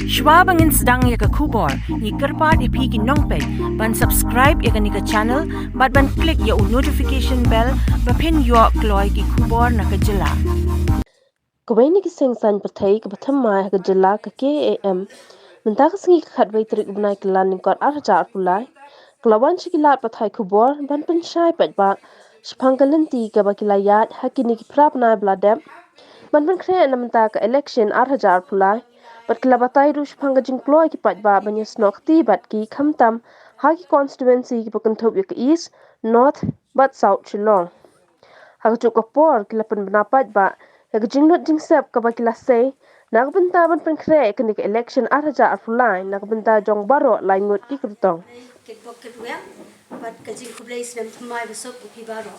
Shwa bangin sedang ya ke kubor, ni kerpat ipi ki nongpek, ban subscribe ya ke ni ke channel, ban klik ya notification bell, pen yo kloy ki kubor na ke jela. Kawai ki sing san pathai ka patham mai ka jela ka KAM minta ka singi ka khatwai trik ubnai ka lan ni kot arja pulai klawan shikilat pathai kubor ban penshai patba shpangkalinti ka bakilayat hakini ki prap nai bladem ban kre na minta ka election arja pulai pat klabatai ru shpanga jingkloi ki patba banya snokti bat ki khamtam haki constituency ki pakanthop ya ka east north bat south shillong hak ka por kilapan benapat ba hak jingnut jingsep ka ba kilase nak benta ban penkre ka ni election araja afulai nak benta jong baro laingut ki krutong Kitbok kitwem bat kajing kublai snem thmai besok upi baro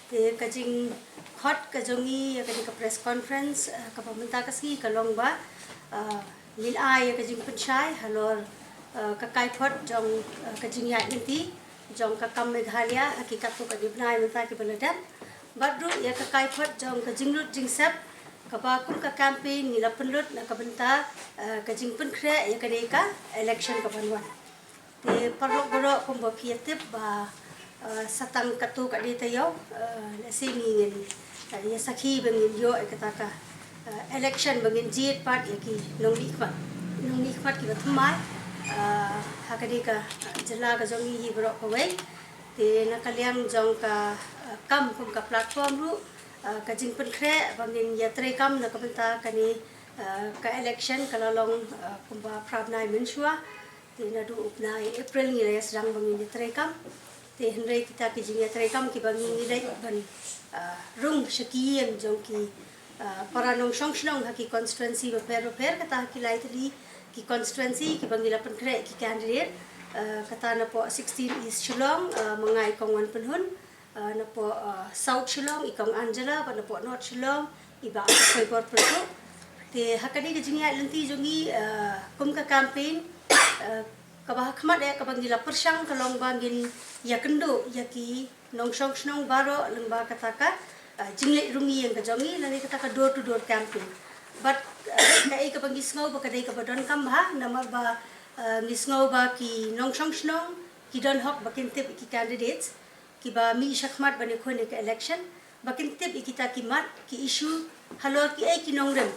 te kajing hot kajongi kajing ka press conference ka pamenta kasi ka longba lil ai kajing penchai halor ka kai phot jong kajing ya inti jong ka kam meghalya hakikat to ka dibnai menta ki baladan badru ya ka kai phot jong kajing lut jingsep ka ba kum ka campaign ni la penlut na ka benta kajing penkre ya ka deka election ka banwan te parlo goro kumbo pietip ba satang katu ka dita yo sini ngin ya sakhi bangin yo kata ka election bangin jit part yaki nongli khmat ki bathmai hakadi ka jala ka jongi hi bro ko wei te na kalyang jong ka kam kum ka platform ru ka jingpen khre bangin ya tre kam na ka benta kani ka election kala long kumba prabnai menshua te na du upnai April ni ya sedang bangin ya tre kam te henrei kita ki jing ya tre kam ki bangin ni dai ban rung shakiyen jong ki para nong song haki constituency repair kata ki lai tadi ki constituency ki bangila pen kre ki candidate kata na po 16 East Shillong mangai kong wan penhun na po South Shillong ikong Angela pa na po North Shillong iba ko bor pro te hakadi ki jing ya lenti jongi kum ka campaign kabah khmat ya kabangila persang kalong bangin ya kendo ya ki nong song baro lengba kata ka jingle rungi yang kajongi lani kata ka door to door campaign but kai ka bangi sngo ba kadai ka badon kam ha nama ba ngisngo ba ki nong song ki don hok ba kintip ki candidates ki ba mi shakmat bani khone ka election ba kintip ikita ki mat ki issue halo ki ai ki nong rem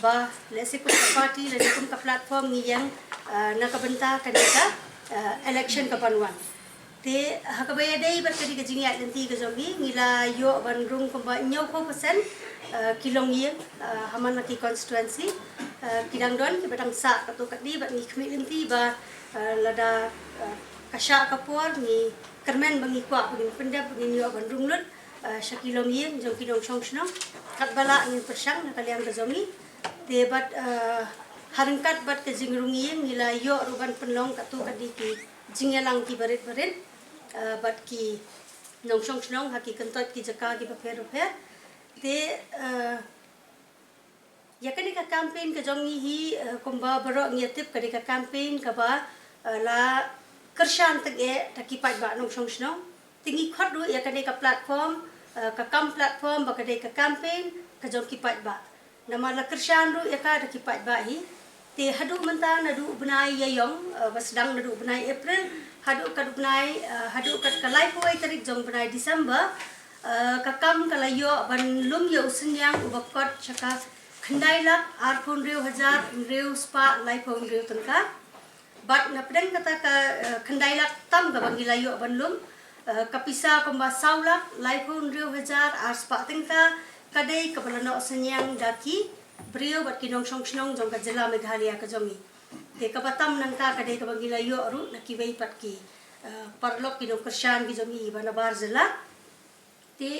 ba lese ko party le ko ka platform ni yang nakabenta kadika election ka panwan te hakabaya dai bar kadi kajing ya lenti ka zogi ngila yo ban rung ko ba nyaw ko percent kilong yen haman ki constituency kidang don ki batang sa ka to kadi bat ni khmi lenti ba lada kasha kapur ni kermen bangi kwa bangi pendap bangi yo ban rung lut shakilong yen jong kidong song kat bala ngin persang kalian ka zogi te bat harangkat bat ke jingrungi ngila yo ruban penlong katu kadi ki jingyalang ki barit bat ki nong song haki kentot ki jaka ki paper te ya kani ka campaign ka jongi hi kumba baro ngetip kadi ka campaign ka ba la kershan tege takipat ba nong song tingi khot du ya kani ka platform ka kam platform ba kadi ka campaign ka jong ki pat ba nama la kershan ru ya ka takipat ba hi te hadu menta nadu benai yayong basdang nadu benai April hadu kad benai hadu kad kalai poi tarik jong benai December kakam kalayo ban lum yo senyang ubakot chaka khandai lak arphon reu hazar reu spa lai phon reu tangka bat na pedang kata ka khandai lak tam ka bangilayo ban lum kapisa komba saulak lai phon reu hazar ar spa tangka kadai kabalano senyang daki brio bat kinong song jong ka jela Meghalaya ka jongi te kapatam nang ka kadai ka bangila yo ru nakiwei pat ki parlok kinong kershan ki jongi bana bar jela te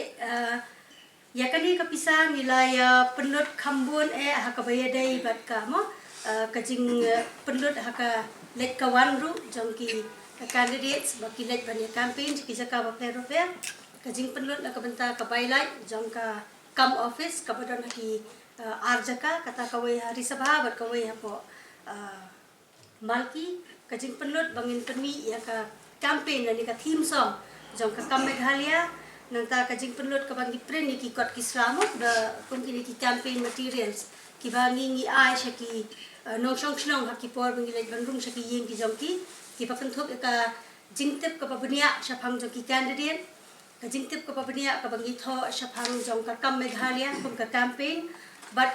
ya kani kapisa nilaya penlut khambun hakabaya dai bat ka mo kajing penlut haka let kawan ru jong ki candidates baki let bani campaign ki jaka ba pero kajing penlut na kabenta ka bailai jong ka kam office kabadon ki arjaka kata kawai hari sabha bat kawai hapo malki kajing penlut bangin permi ya ka campaign ni ka theme song jong ka kam Meghalaya nanta kajing penlut ka bangi print ni ki kot ki slamut da kum ki campaign materials ki bangi ngi ai shaki nong shong shnong haki por bangi lai bandung shaki yeng ki jongki ki pakan thop ka jingtip ka babnia shaphang jongki candidate ka jingtip ka babnia ka bangi tho shaphang jong ka kam Meghalaya kum ka campaign but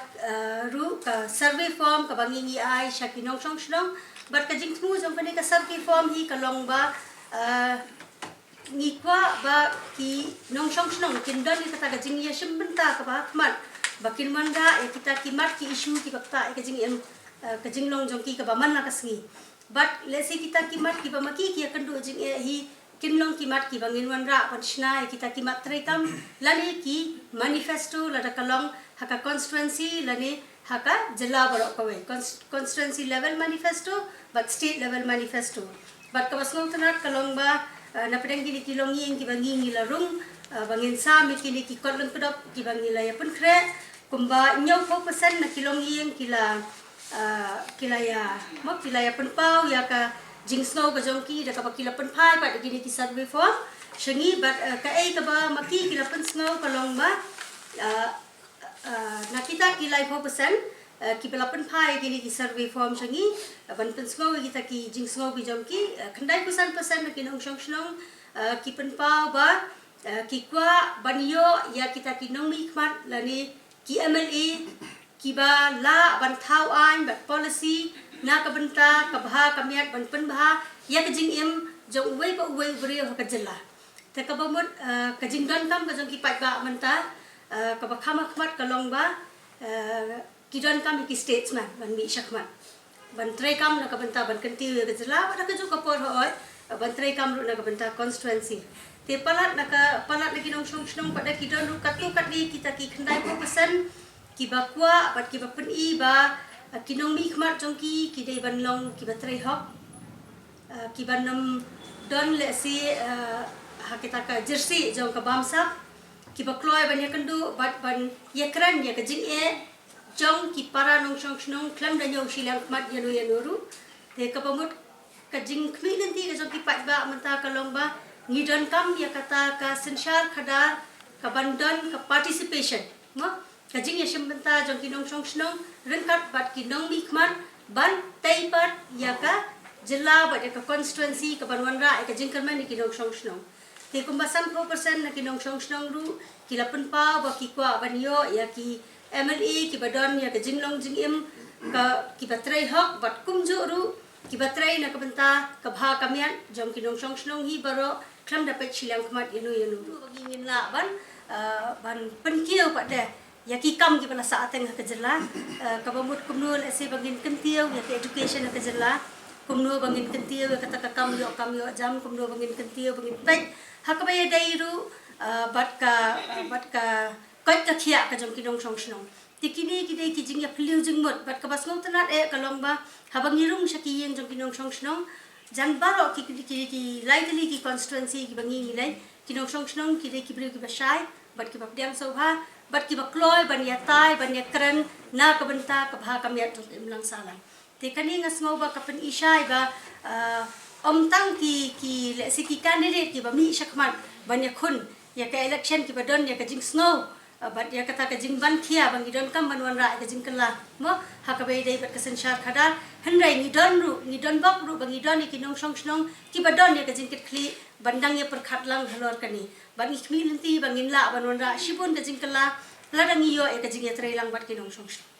ru ka survey form ka bangi ngi ai shaki nong shong shnong but ka jingtmu jong pani ka survey form hi ka long ba ngi kwa ba ki nong shong shnong kin don ni kata ka jing ya shimbenta ka ba khmat bakin manda e kita kimat ki issue ki bakta e ka jing em ka jing long jong ki ka ba man na kasngi but lesi kita kimat ki ba maki ki akan do jing e hi kin long kimat ki bangin wanra panchna e kita kimat trekam lani ki manifesto lada kalong haka constituency lani haka jilla baro kawe constituency level manifesto but state level manifesto but ka basngong tanat kalong ba na pedang gini kilong yeng ki bangi ngi larung bangin sa mi kini ki kolong pedop ki bangi la ya pun kre kumba nyau 4% na kilong yeng kila ya mok kila ya pun pau ya ka jing snow ka jongki da ka kila pun phai ba gini ki survey form shangi but ka ai ka ba maki kila pun snow kalong ba na kita kila 4% ki pela pun phai gini ki survey form shangi ban pun snow kita ki jing snow bi jongki khandai % na ki nong shong shnong ki pun pau ba ki kwa banyo ya kita ki nong mi khmat lani ki MLA ki ba la ban thau ain ba policy na ka banta ka bha ka miat ban pen bha ya ka jing em jong wei ba wei bri ha ka jilla ta ka ba mot ka jing don kam ka jong ki pai ba manta ka ba khama khmat ka long ba ki don kam ki statesman ban mi shakmat ban trai kam na ka banta ban kanti ka jilla ba ka ju ka por hoy ban trai kam ru na ka banta constituency te palat na ki nong shong shnong pada ki don ru kat li kita ki khandai 4% ki ba kwa bat ki ba pen I ba ki nong mi khmat jong ki dei ban long ki ba trai hok ki ban nam don le si ha kita ka jersey jong ka bamsa ki ba kloi ban ya kandu bat ban ya kran ya ka jing e jong ki para nong shong shnong klam da nyong silang khmat ya no ru te ka pamut ka jing khmi nanti ka jong ki pat ba manta ka long ba ngidon kam ya kata ka sensyar khadar ka bandon ka participation mo ka jing ya shimbenta jong ki nong shong shnong rengkat bat ki nong mi khman ban taipat ya ka jilla ba ka constituency ka banwanra ka jing karman ki nong shong shnong te kumbasan 4% na ki nong shong shnong ru ki lapun pa ba ki kwa banyo ya ki MLA ki badon ya ka jing long jing em ka ki batrai hok bat kumju ru ki batrai na ka benta ka bha kamian jong ki nong shong shnong hi baro klam dapat silang khmat yanu ru bagi ngin la ban penkiau pada ya ki kam ki bala saat teng ka jilla ka bamut kumnul ase bangin kentiau ya ki education ka jilla kumnu bangin kentiau ya kata ka kam yo jam kumnu bangin kentiau bangin tai hakabaya dairu bat ka kai ka khia ka jong ki nong shong shnong tikini ki dei ki jing ya phliu jing mot bat ka bas ngau tanat e ka long ba habangi rung shaki yeng jong ki nong shong shnong jan baro ki lightly ki constituency ki bangi ngi lai ki nong shong shnong ki dei ki bri ki ba shai bat ki ba diang sobha bat ki ba kloi ban ya tai ban ya kran na ka banta ka bha ka miat tot im lang salang te kani ngas ngau ba ka pen ishai ba om tang ki le si ki candidate ki ba mi shakman ban ya khun ya ka election ki ba don ya ka jing snow bat ya kata ka jing ban khia bang idon kam ban wan ra ka jing kala mo ha ka be dei bat ka sensyar khadar hendrai ni don bok ru bang idon ki nong shong shnong ki ba don ya ka jing kit khli bandang ya perkhat lang halor kani bang ikmi nanti bang in la ban wan ra shibun ka jing kala ladang yo ya ka jing ya trai lang bat ki nong shong shnong